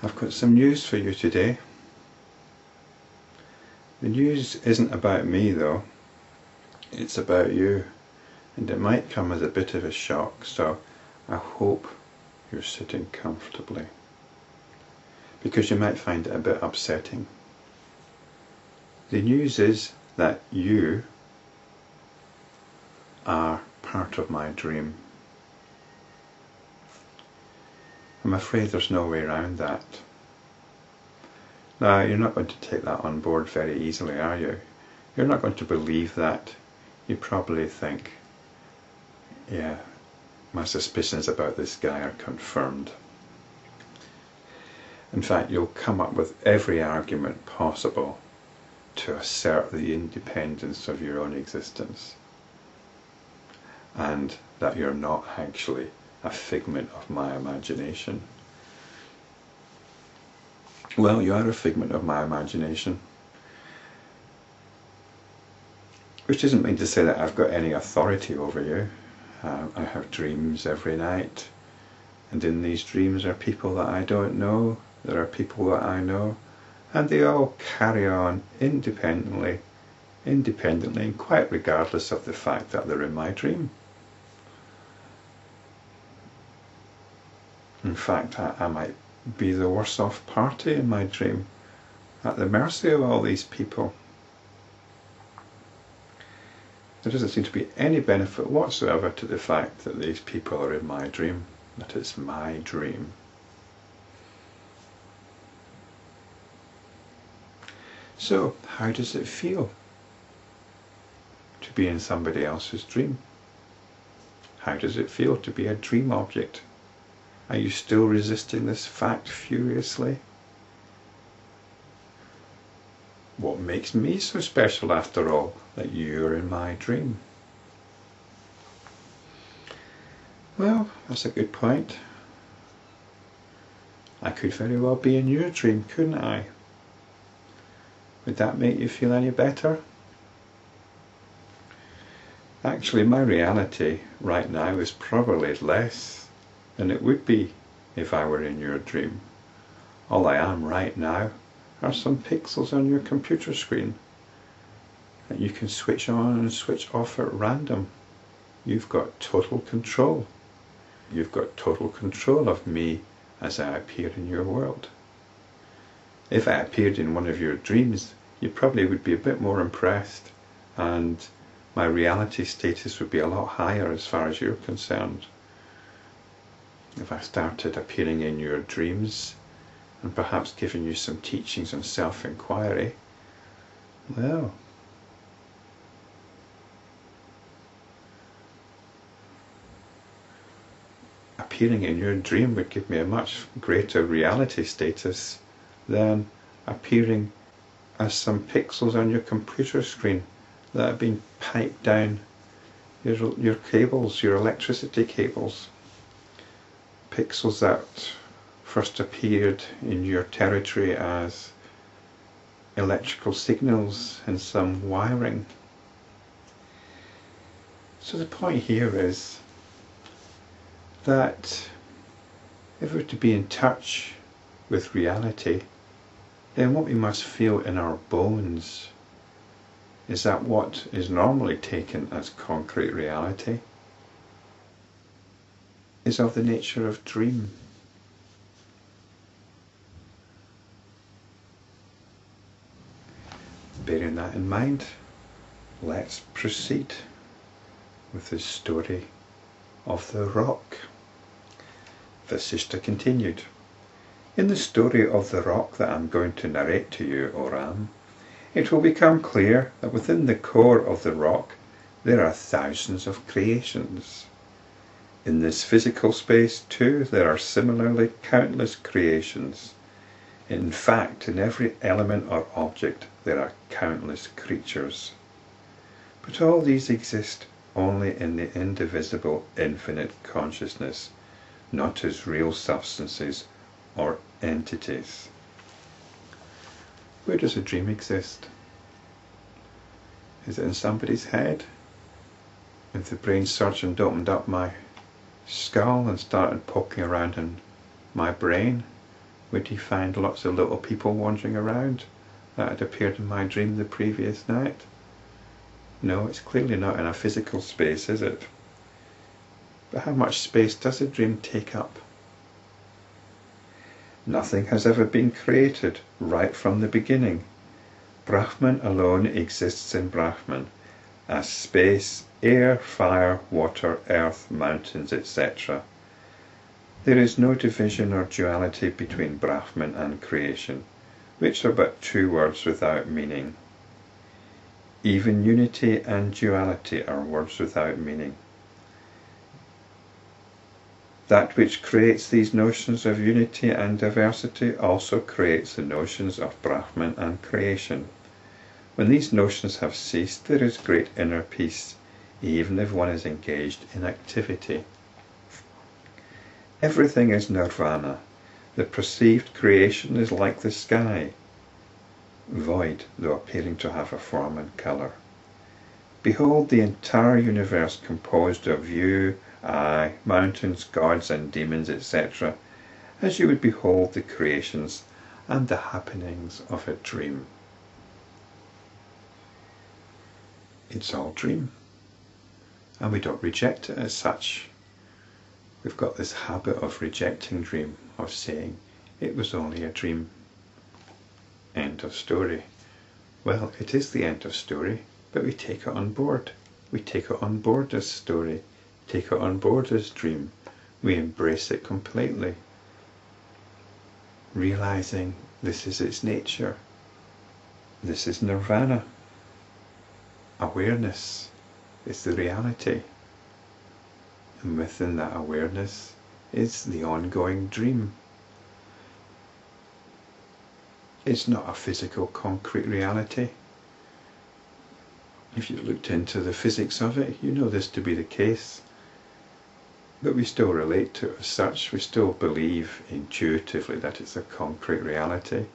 I've got some news for you today. The news isn't about me though, it's about you, and it might come as a bit of a shock, so I hope you're sitting comfortably, because you might find it a bit upsetting. The news is that you are part of my dream. I'm afraid there's no way around that. Now, you're not going to take that on board very easily, are you? You're not going to believe that. You probably think, yeah, my suspicions about this guy are confirmed. In fact, you'll come up with every argument possible to assert the independence of your own existence, and that you're not actually a figment of my imagination. Well, you are a figment of my imagination, which doesn't mean to say that I've got any authority over you. I have dreams every night, and in these dreams are people that I don't know, there are people that I know, and they all carry on independently and quite regardless of the fact that they're in my dream. In fact, I might be the worse off party in my dream, at the mercy of all these people. There doesn't seem to be any benefit whatsoever to the fact that these people are in my dream, that it's my dream. So, how does it feel to be in somebody else's dream? How does it feel to be a dream object? Are you still resisting this fact furiously? What makes me so special, after all, that you're in my dream? Well, that's a good point. I could very well be in your dream, couldn't I? Would that make you feel any better? Actually, my reality right now is probably less than it would be if I were in your dream. All I am right now are some pixels on your computer screen that you can switch on and switch off at random. You've got total control. You've got total control of me as I appear in your world. If I appeared in one of your dreams, you probably would be a bit more impressed, and my reality status would be a lot higher as far as you're concerned. If I started appearing in your dreams and perhaps giving you some teachings on self-inquiry, well, appearing in your dream would give me a much greater reality status than appearing as some pixels on your computer screen that have been piped down your cables, your electricity cables. Pixels that first appeared in your territory as electrical signals and some wiring. So the point here is that if we're to be in touch with reality, then what we must feel in our bones is that what is normally taken as concrete reality is of the nature of dream. Bearing that in mind, let's proceed with the story of the rock. Vasishta continued. In the story of the rock that I'm going to narrate to you, O Ram, it will become clear that within the core of the rock there are thousands of creations. In this physical space too there are similarly countless creations. In fact, in every element or object there are countless creatures. But all these exist only in the indivisible infinite consciousness, not as real substances or entities. Where does a dream exist? Is it in somebody's head? If the brain surgeon opened up my skull and started poking around in my brain, Would he find lots of little people wandering around that had appeared in my dream the previous night? No, it's clearly not in a physical space, is it? But how much space does a dream take up? Nothing has ever been created right from the beginning. Brahman alone exists in Brahman, as space, air, fire, water, earth, mountains, etc. There is no division or duality between Brahman and creation, which are but two words without meaning. Even unity and duality are words without meaning. That which creates these notions of unity and diversity also creates the notions of Brahman and creation. When these notions have ceased, there is great inner peace, even if one is engaged in activity. Everything is Nirvana. The perceived creation is like the sky, void though appearing to have a form and colour. Behold the entire universe composed of you, I, mountains, gods and demons, etc., as you would behold the creations and the happenings of a dream. It's all dream, and we don't reject it as such. We've got this habit of rejecting dream, of saying it was only a dream. End of story. Well, it is the end of story, but we take it on board. We take it on board as story, take it on board as dream. We embrace it completely, realizing this is its nature. This is Nirvana. Awareness is the reality, and within that awareness is the ongoing dream. It's not a physical, concrete reality. If you looked into the physics of it, you know this to be the case. But we still relate to it as such. We still believe intuitively that it's a concrete reality.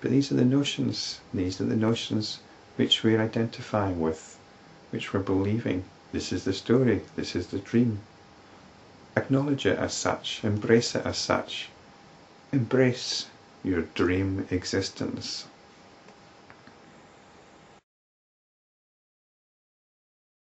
But these are the notions. These are the notions which we're identifying with, which we're believing. This is the story. This is the dream. Acknowledge it as such. Embrace it as such. Embrace your dream existence.